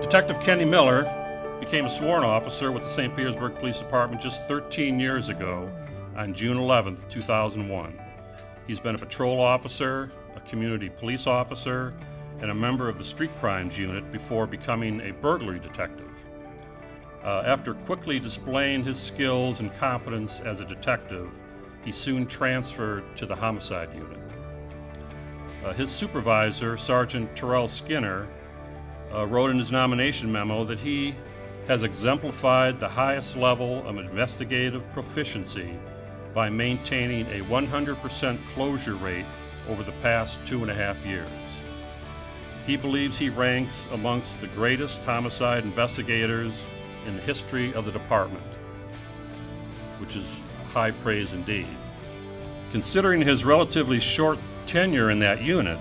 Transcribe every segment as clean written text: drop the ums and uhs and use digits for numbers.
Detective Kenny Miller became a sworn officer with the St. Petersburg Police Department just 13 years ago on June 11th, 2001. He's been a patrol officer, a community police officer, and a member of the street crimes unit before becoming a burglary detective. After quickly displaying his skills and competence as a detective, he soon transferred to the homicide unit. His supervisor, Sergeant Terrell Skinner, wrote in his nomination memo that he has exemplified the highest level of investigative proficiency by maintaining a 100% closure rate over the past 2.5 years. He believes he ranks amongst the greatest homicide investigators in the history of the department, which is high praise indeed. Considering his relatively short tenure in that unit,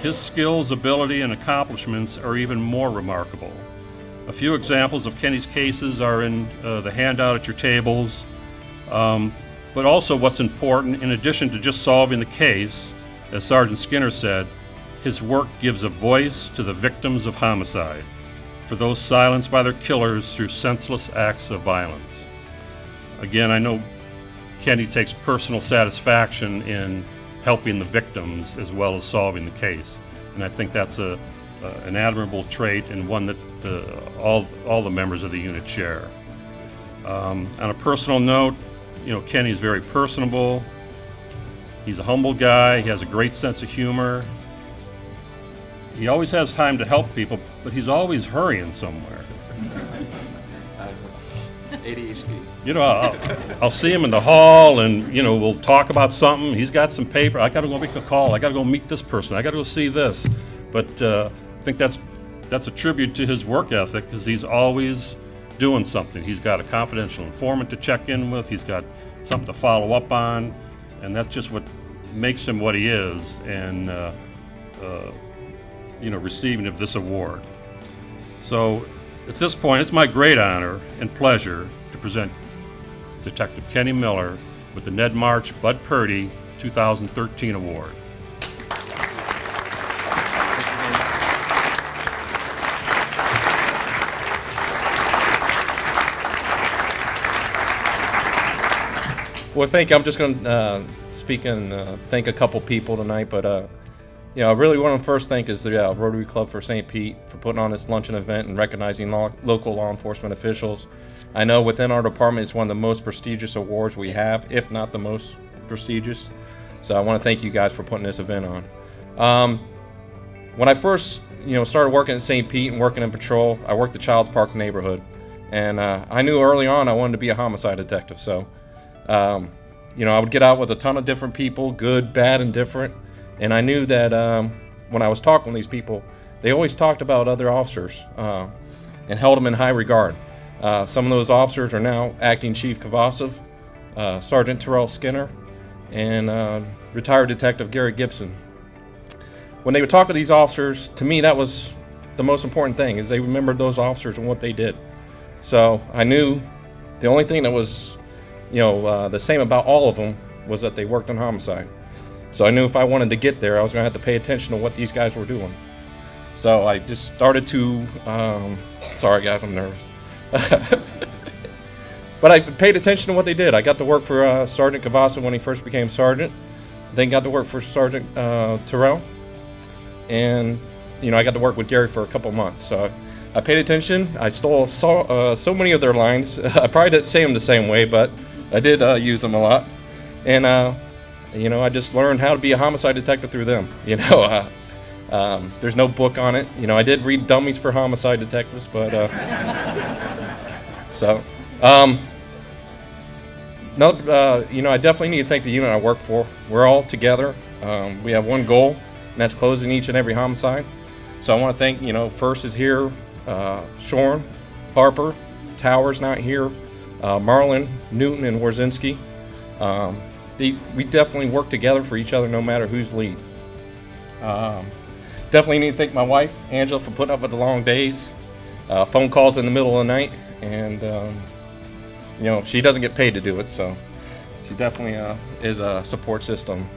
his skills, ability, and accomplishments are even more remarkable. A few examples of Kenny's cases are in the handout at your tables, but also what's important, in addition to just solving the case, as Sergeant Skinner said, his work gives a voice to the victims of homicide, for those silenced by their killers through senseless acts of violence. Again, I know Kenny takes personal satisfaction in helping the victims as well as solving the case. And I think that's an admirable trait and one that all the members of the unit share. On a personal note, Kenny is very personable. He's a humble guy. He has a great sense of humor. He always has time to help people, but he's always hurrying somewhere. ADHD. I'll see him in the hall, and we'll talk about something. He's got some paper. I got to go make a call. I got to go meet this person. I got to go see this. But I think that's a tribute to his work ethic, because he's always doing something. He's got a confidential informant to check in with. He's got something to follow up on, and that's just what makes him what he is. And receiving of this award. So at this point, it's my great honor and pleasure to present Detective Kenny Miller with the Ned March Purdy 2013 Award. Well, thank you. I'm just going to speak and thank a couple people tonight, but I really want to first thank is the Rotary Club for St. Pete for putting on this luncheon event and recognizing local law enforcement officials. I know within our department it's one of the most prestigious awards we have, if not the most prestigious. So I want to thank you guys for putting this event on. When I first started working at St. Pete and working in patrol, I worked the Child's Park neighborhood, and I knew early on I wanted to be a homicide detective. So I would get out with a ton of different people, good, bad, and different. And I knew that when I was talking with these people, they always talked about other officers and held them in high regard. Some of those officers are now Acting Chief Kavasov, Sergeant Terrell Skinner, and retired Detective Gary Gibson. When they would talk to these officers, to me that was the most important thing, is they remembered those officers and what they did. So I knew the only thing that was the same about all of them was that they worked on homicide. So I knew if I wanted to get there, I was going to have to pay attention to what these guys were doing. So I just started to, sorry guys, I'm nervous. But I paid attention to what they did. I got to work for Sergeant Kavasov when he first became sergeant. Then got to work for Sergeant Terrell. And, I got to work with Gary for a couple months. So I paid attention. I stole so many of their lines. I probably didn't say them the same way, but I did use them a lot. And, I just learned how to be a homicide detective through them. There's no book on it. I did read Dummies for Homicide Detectives, but I definitely need to thank the unit I work for. We're all together. We have one goal, and that's closing each and every homicide. So I want to thank, First is here, Shorn, Harper, Towers not here, Marlin, Newton, and Warzinski. We definitely work together for each other no matter who's lead. Definitely need to thank my wife, Angela, for putting up with the long days, phone calls in the middle of the night, and she doesn't get paid to do it, so He definitely is a support system.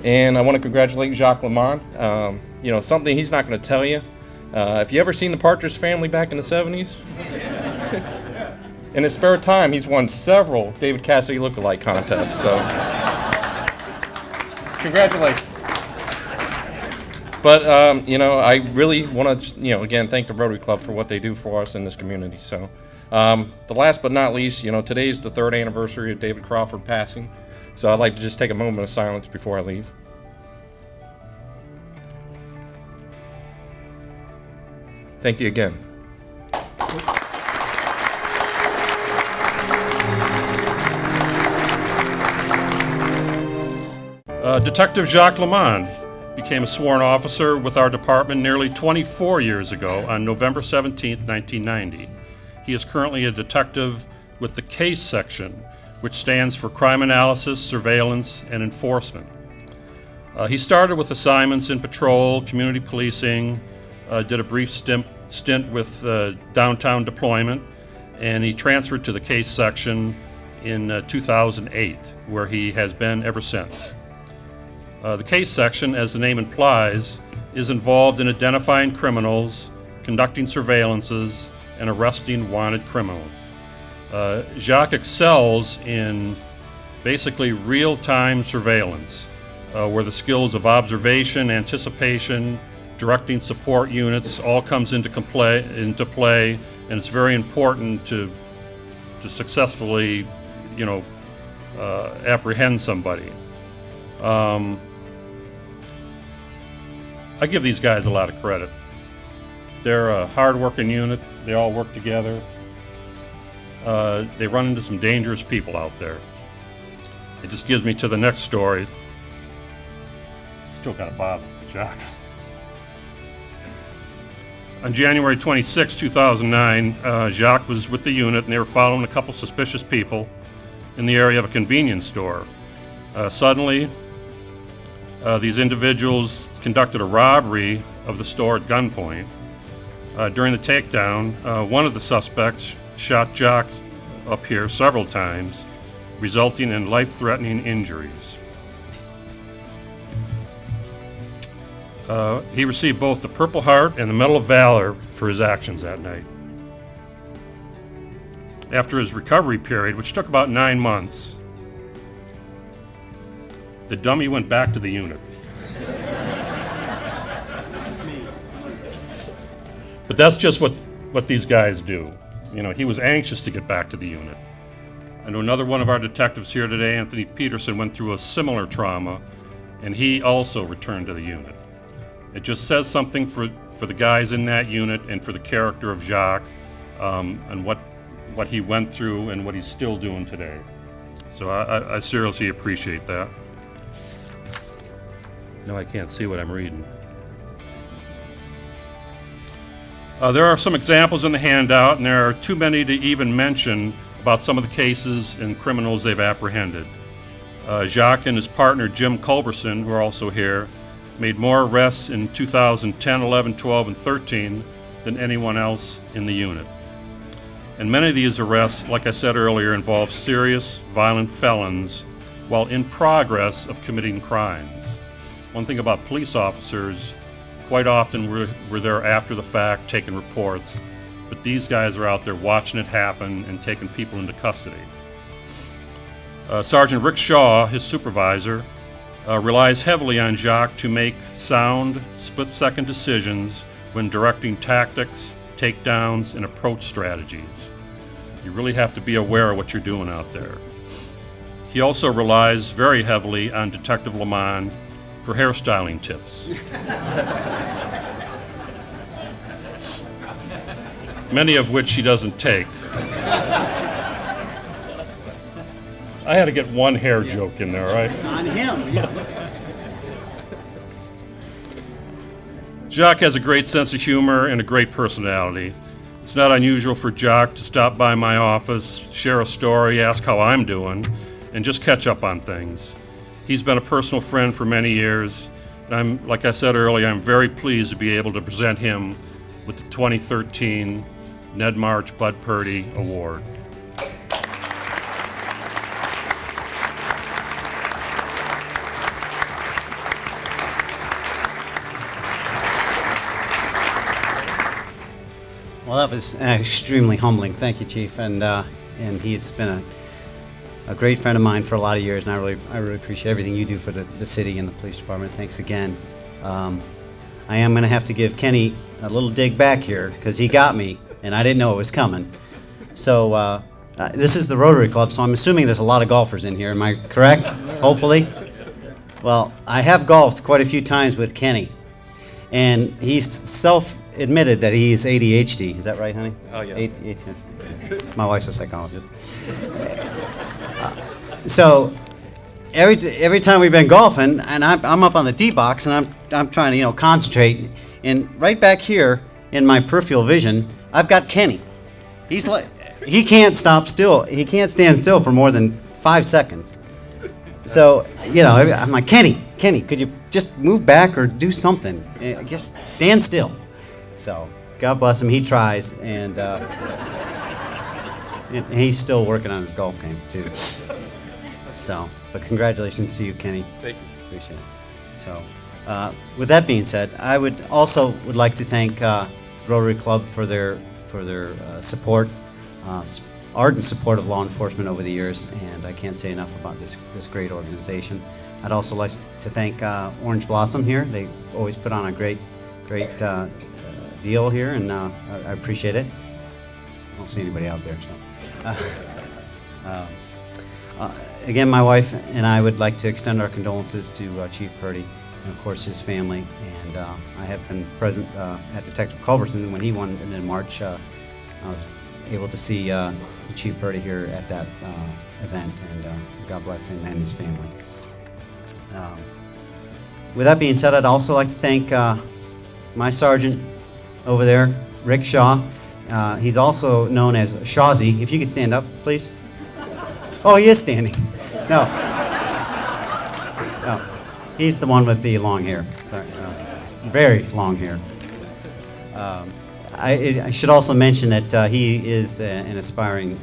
And I want to congratulate Jacques LeMans. Something he's not going to tell you. If you ever seen the Partridge Family back in the 70s, in his spare time, he's won several David Cassidy lookalike contests. So, congratulations. But, I really want to, again, thank the Rotary Club for what they do for us in this community. So, the last but not least, today's the 3rd anniversary of David Crawford passing. So I'd like to just take a moment of silence before I leave. Thank you again. Detective Jacques LeMans became a sworn officer with our department nearly 24 years ago on November 17, 1990. He is currently a detective with the C.A.S.E section, which stands for Crime Analysis, Surveillance, and Enforcement. He started with assignments in patrol, community policing, did a brief stint with downtown deployment, and he transferred to the C.A.S.E section in 2008, where he has been ever since. The C.A.S.E section, as the name implies, is involved in identifying criminals, conducting surveillances, and arresting wanted criminals. Jacques excels in basically real-time surveillance, where the skills of observation, anticipation, directing support units all comes into play, and it's very important to successfully, apprehend somebody. I give these guys a lot of credit. They're a hard-working unit. They all work together. They run into some dangerous people out there. It just gives me to the next story. Still kind of bothered, Jacques. On January 26, 2009, Jacques was with the unit and they were following a couple suspicious people in the area of a convenience store. Suddenly, these individuals conducted a robbery of the store at gunpoint. During the takedown, one of the suspects shot Jacques up here several times, resulting in life-threatening injuries. He received both the Purple Heart and the Medal of Valor for his actions that night. After his recovery period, which took about 9 months, the dummy went back to the unit. But that's just what these guys do. He was anxious to get back to the unit. I know another one of our detectives here today, Anthony Peterson, went through a similar trauma, and he also returned to the unit. It just says something for the guys in that unit and for the character of Jacques, and what he went through and what he's still doing today. So I seriously appreciate that. No, I can't see what I'm reading. There are some examples in the handout, and there are too many to even mention about some of the cases and criminals they've apprehended. Jacques and his partner Jim Culberson, who are also here, made more arrests in 2010, 11, 12, and 13 than anyone else in the unit. And many of these arrests, like I said earlier, involve serious, violent felons while in progress of committing crimes. One thing about police officers, quite often we're there after the fact, taking reports, but these guys are out there watching it happen and taking people into custody. Sergeant Rick Shaw, his supervisor, relies heavily on Jacques to make sound, split-second decisions when directing tactics, takedowns, and approach strategies. You really have to be aware of what you're doing out there. He also relies very heavily on Detective LeMans for hairstyling tips. Many of which he doesn't take. I had to get one hair joke in there, right? On him, yeah. Jacques has a great sense of humor and a great personality. It's not unusual for Jacques to stop by my office, share a story, ask how I'm doing, and just catch up on things. He's been a personal friend for many years, and like I said earlier, I'm very pleased to be able to present him with the 2013 Ned March Purdy Award. Well, that was extremely humbling. Thank you, Chief. And he's been a great friend of mine for a lot of years, and I really appreciate everything you do for the city and the police department. Thanks again. I am going to have to give Kenny a little dig back here because he got me, and I didn't know it was coming. So this is the Rotary Club, so I'm assuming there's a lot of golfers in here. Am I correct? Hopefully. Well, I have golfed quite a few times with Kenny, and he's self-admitted that he is ADHD. Is that right, honey? Oh, yes. My wife's a psychologist. So every time we've been golfing, and I'm up on the tee box, and I'm trying to concentrate, and right back here in my peripheral vision, I've got Kenny. He's like, he can't stop still. He can't stand still for more than 5 seconds. So I'm like, Kenny, could you just move back or do something? I guess stand still. So God bless him. He tries, and he's still working on his golf game too. So, but congratulations to you, Kenny. Thank you. Appreciate it. So, with that being said, I would like to thank Rotary Club for their support, ardent support of law enforcement over the years, and I can't say enough about this great organization. I'd also like to thank Orange Blossom here. They always put on a great deal here, and I appreciate it. I don't see anybody out there. So. Again, my wife and I would like to extend our condolences to Chief Purdy and, of course, his family. And I have been present at Detective Culbertson when he won in March. I was able to see Chief Purdy here at that event, and God bless him and his family. With that being said, I'd also like to thank my sergeant over there, Rick Shaw. He's also known as Shawzy. If you could stand up, please. Oh, he is standing. No. He's the one with the long hair. Sorry. Very long hair. I should also mention that he is an aspiring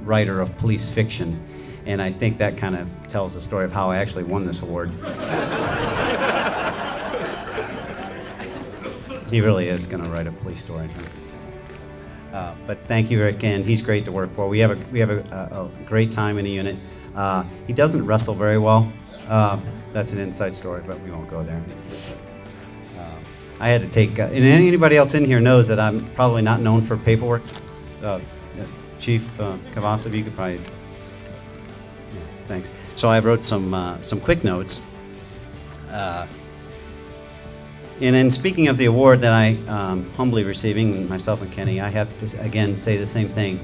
writer of police fiction, and I think that kind of tells the story of how I actually won this award. He really is going to write a police story. But thank you, Rick, and he's great to work for. We have a great time in the unit. He doesn't wrestle very well. That's an inside story, but we won't go there. I had to take, and anybody else in here knows that I'm probably not known for paperwork. Chief Cavassa, if you could probably, thanks. So I wrote some quick notes. And in speaking of the award that I humbly receiving, myself and Kenny, I have to again say the same thing.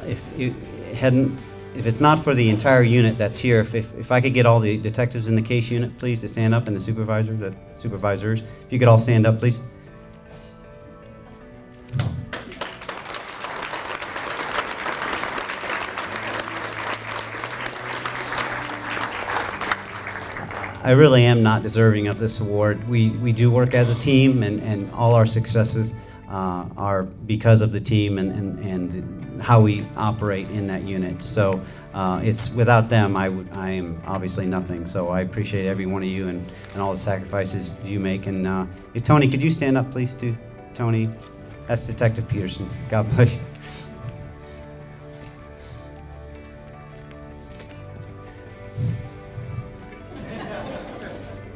If it's not for the entire unit that's here, if I could get all the detectives in the case unit, please, to stand up, and the supervisors, if you could all stand up, please. I really am not deserving of this award. We do work as a team, and all our successes are because of the team and how we operate in that unit. So it's without them, I am obviously nothing. So I appreciate every one of you and all the sacrifices you make. And Tony, could you stand up, please, too? Tony, that's Detective Peterson. God bless you.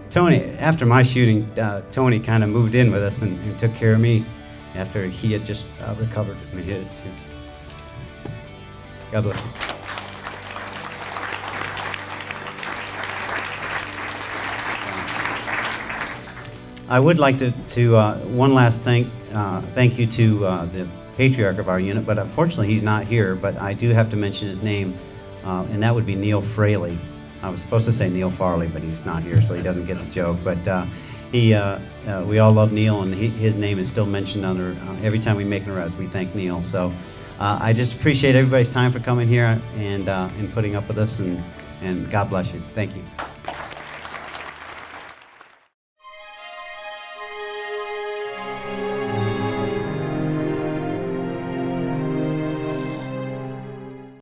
Tony, after my shooting, Tony kind of moved in with us and took care of me after he had just recovered from his. God bless you. I would like to one last thank you to the patriarch of our unit, but unfortunately he's not here, but I do have to mention his name, and that would be Neil Fraley. I was supposed to say Neil Farley, but he's not here, so he doesn't get the joke. But we all love Neil, and his name is still mentioned under every time we make an arrest. We thank Neil. So I just appreciate everybody's time for coming here and putting up with us, and God bless you. Thank you.